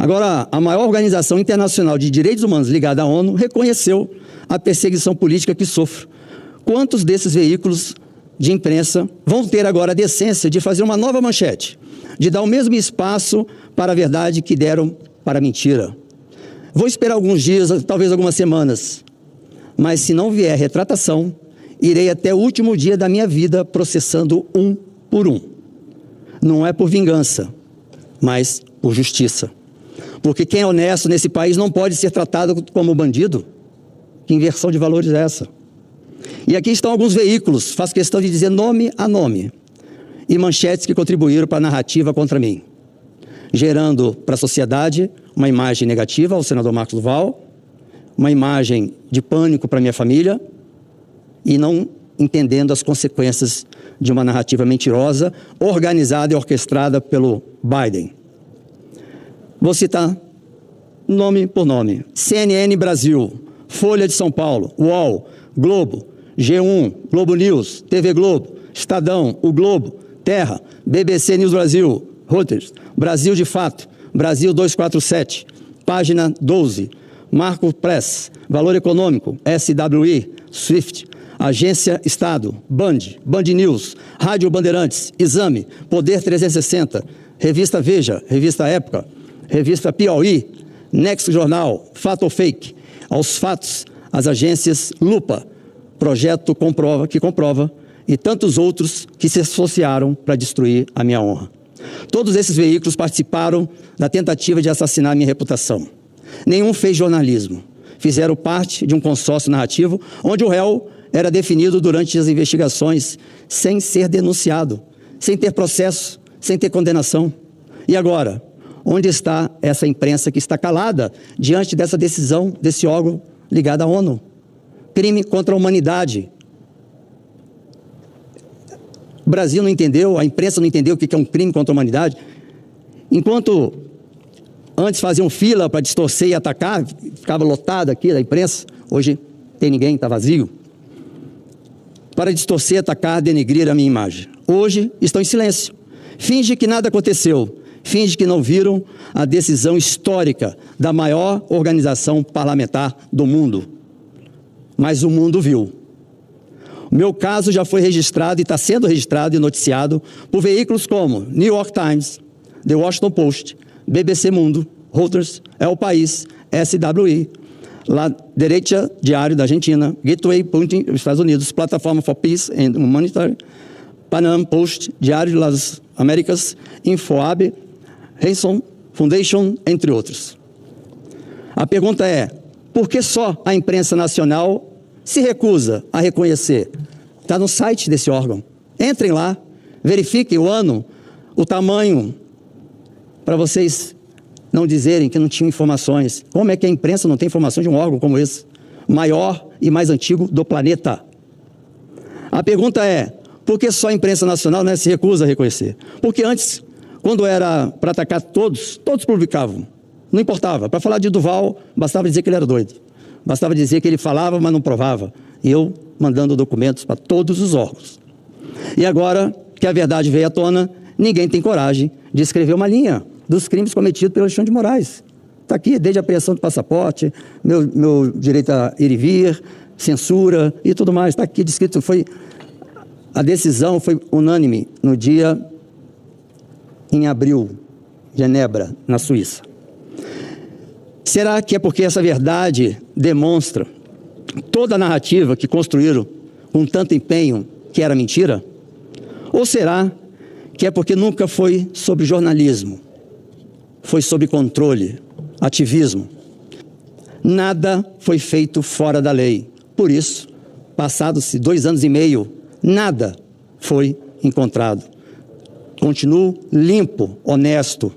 Agora, a maior organização internacional de direitos humanos ligada à ONU reconheceu a perseguição política que sofro. Quantos desses veículos de imprensa vão ter agora a decência de fazer uma nova manchete, de dar o mesmo espaço para a verdade que deram para a mentira? Vou esperar alguns dias, talvez algumas semanas, mas se não vier retratação, irei até o último dia da minha vida processando um por um. Não é por vingança, mas por justiça. Porque quem é honesto nesse país não pode ser tratado como bandido. Que inversão de valores é essa? E aqui estão alguns veículos, faço questão de dizer nome a nome, e manchetes que contribuíram para a narrativa contra mim, gerando para a sociedade uma imagem negativa ao senador Marcos Duval, uma imagem de pânico para minha família, e não entendendo as consequências de uma narrativa mentirosa, organizada e orquestrada pelo Biden. Vou citar nome por nome: CNN Brasil, Folha de São Paulo, UOL, Globo, G1, Globo News, TV Globo, Estadão, O Globo, Terra, BBC News Brasil, Reuters, Brasil de Fato, Brasil 247, Página 12, Marco Press, Valor Econômico, SWI, Swift, Agência Estado, Band News, Rádio Bandeirantes, Exame, Poder 360, Revista Veja, Revista Época, Revista Piauí, Next Jornal, Fato ou Fake, Aos Fatos, as agências Lupa, Projeto que Comprova e tantos outros que se associaram para destruir a minha honra. Todos esses veículos participaram da tentativa de assassinar a minha reputação. Nenhum fez jornalismo. Fizeram parte de um consórcio narrativo onde o réu era definido durante as investigações sem ser denunciado, sem ter processo, sem ter condenação. E agora, onde está essa imprensa que está calada diante dessa decisão desse órgão ligado à ONU? Crime contra a humanidade. O Brasil não entendeu, a imprensa não entendeu o que é um crime contra a humanidade. Enquanto antes faziam fila para distorcer e atacar, ficava lotado aqui da imprensa, hoje tem ninguém, está vazio, para distorcer, atacar, denegrir a minha imagem. Hoje estão em silêncio. Finge que nada aconteceu. Finge que não viram a decisão histórica da maior organização parlamentar do mundo. Mas o mundo viu. O meu caso já foi registrado e está sendo registrado e noticiado por veículos como New York Times, The Washington Post, BBC Mundo, Reuters, El País, SWI, La Derecha, Diário da Argentina, Gateway, Punting, Estados Unidos, Plataforma for Peace and Humanitarian, Panam Post, Diário das Américas, Infoab, Hanson Foundation, entre outros. A pergunta é, por que só a imprensa nacional se recusa a reconhecer? Está no site desse órgão. Entrem lá, verifiquem o ano, o tamanho, para vocês não dizerem que não tinham informações. Como é que a imprensa não tem informação de um órgão como esse? Maior e mais antigo do planeta. A pergunta é, por que só a imprensa nacional, né, se recusa a reconhecer? Porque antes, quando era para atacar todos publicavam. Não importava. Para falar de Duval, bastava dizer que ele era doido. Bastava dizer que ele falava, mas não provava. E eu mandando documentos para todos os órgãos. E agora que a verdade veio à tona, ninguém tem coragem de escrever uma linha dos crimes cometidos pelo Alexandre de Moraes. Está aqui, desde a apreensão do passaporte, meu direito a ir e vir, censura e tudo mais. Está aqui descrito. A decisão foi unânime no dia em abril, Genebra, na Suíça. Será que é porque essa verdade demonstra toda a narrativa que construíram com tanto empenho que era mentira? Ou será que é porque nunca foi sobre jornalismo, foi sobre controle, ativismo? Nada foi feito fora da lei. Por isso, passados-se 2 anos e meio, nada foi encontrado. Continuo limpo, honesto,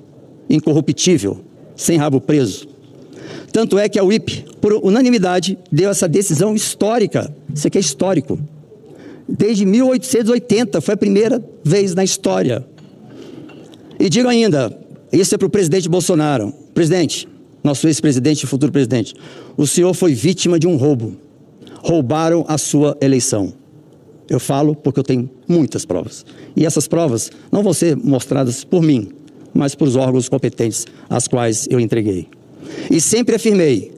incorruptível, sem rabo preso. Tanto é que a UIP, por unanimidade, deu essa decisão histórica. Isso aqui é histórico. Desde 1880, foi a primeira vez na história. E digo ainda, isso é para o presidente Bolsonaro. Presidente, nosso ex-presidente e futuro presidente, o senhor foi vítima de um roubo. Roubaram a sua eleição. Eu falo porque eu tenho muitas provas. E essas provas não vão ser mostradas por mim, mas para os órgãos competentes aos quais eu entreguei. E sempre afirmei,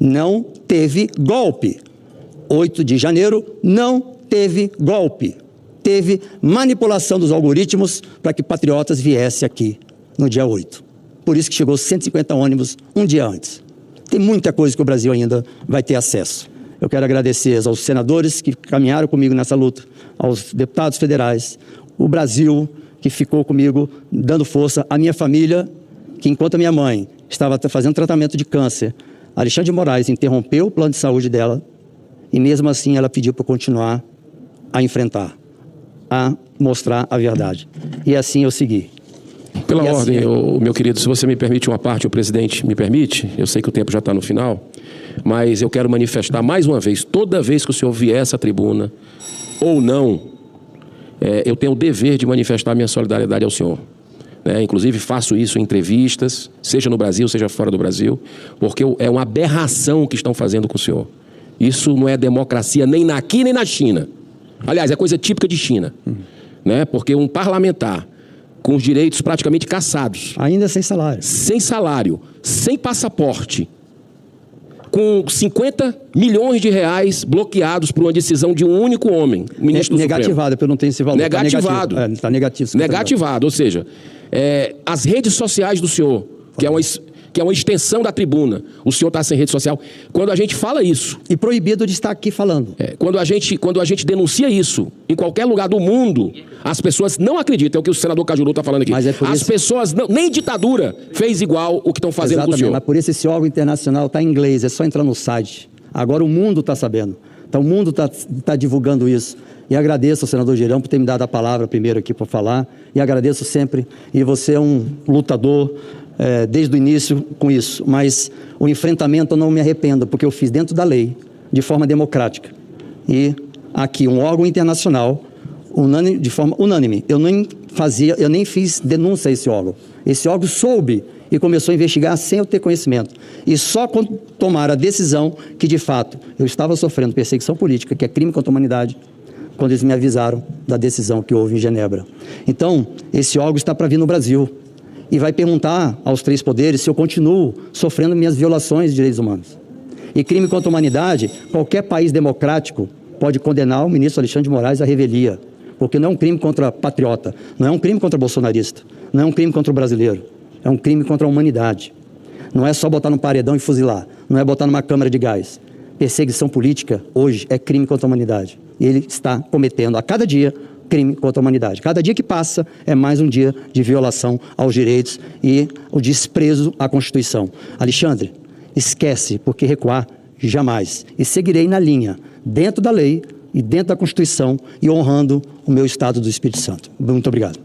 não teve golpe. 8 de janeiro não teve golpe. Teve manipulação dos algoritmos para que patriotas viessem aqui no dia 8. Por isso que chegou 150 ônibus um dia antes. Tem muita coisa que o Brasil ainda vai ter acesso. Eu quero agradecer aos senadores que caminharam comigo nessa luta, aos deputados federais, o Brasil que ficou comigo dando força, a minha família, que enquanto a minha mãe estava fazendo tratamento de câncer, Alexandre de Moraes interrompeu o plano de saúde dela e mesmo assim ela pediu para continuar a enfrentar, a mostrar a verdade. E assim eu segui. Pela ordem, meu querido, se você me permite uma parte, o presidente me permite, eu sei que o tempo já está no final, mas eu quero manifestar mais uma vez, toda vez que o senhor vier a essa tribuna, ou não, eu tenho o dever de manifestar minha solidariedade ao senhor. Inclusive faço isso em entrevistas, seja no Brasil, seja fora do Brasil, porque é uma aberração o que estão fazendo com o senhor. Isso não é democracia nem aqui nem na China. Aliás, é coisa típica de China. Porque um parlamentar com os direitos praticamente cassados. Ainda sem salário. Sem salário, sem passaporte, com 50 milhões de reais bloqueados por uma decisão de um único homem, o ministro do Supremo. Negativado, porque eu não tenho esse valor. Negativado. Está negativo. Negativado, ou seja, as redes sociais do senhor, que é uma extensão da tribuna, o senhor está sem rede social. Quando a gente fala isso... E proibido de estar aqui falando. Quando a gente denuncia isso, em qualquer lugar do mundo, as pessoas não acreditam, é o que o senador Cajuru está falando aqui. Mas as pessoas, não, nem ditadura fez igual o que estão fazendo com o senhor. Mas por isso esse órgão internacional está em inglês, é só entrar no site. Agora o mundo está sabendo. Então o mundo está divulgando isso. E agradeço ao senador Girão por ter me dado a palavra primeiro aqui para falar. E agradeço sempre. E você é um lutador... desde o início com isso, mas o enfrentamento eu não me arrependo, porque eu fiz dentro da lei, de forma democrática. E aqui, um órgão internacional, de forma unânime, eu nem fiz denúncia a esse órgão. Esse órgão soube e começou a investigar sem eu ter conhecimento. E só quando tomaram a decisão que, de fato, eu estava sofrendo perseguição política, que é crime contra a humanidade, quando eles me avisaram da decisão que houve em Genebra. Então, esse órgão está para vir no Brasil. E vai perguntar aos 3 poderes se eu continuo sofrendo minhas violações de direitos humanos. E crime contra a humanidade, qualquer país democrático pode condenar o ministro Alexandre de Moraes à revelia, porque não é um crime contra patriota, não é um crime contra bolsonarista, não é um crime contra o brasileiro, é um crime contra a humanidade. Não é só botar no paredão e fuzilar, não é botar numa câmara de gás. Perseguição política, hoje, é crime contra a humanidade. E ele está cometendo a cada dia crime contra a humanidade. Cada dia que passa é mais um dia de violação aos direitos e o desprezo à Constituição. Alexandre, esquece, porque recuar jamais. E seguirei na linha, dentro da lei e dentro da Constituição e honrando o meu Estado do Espírito Santo. Muito obrigado.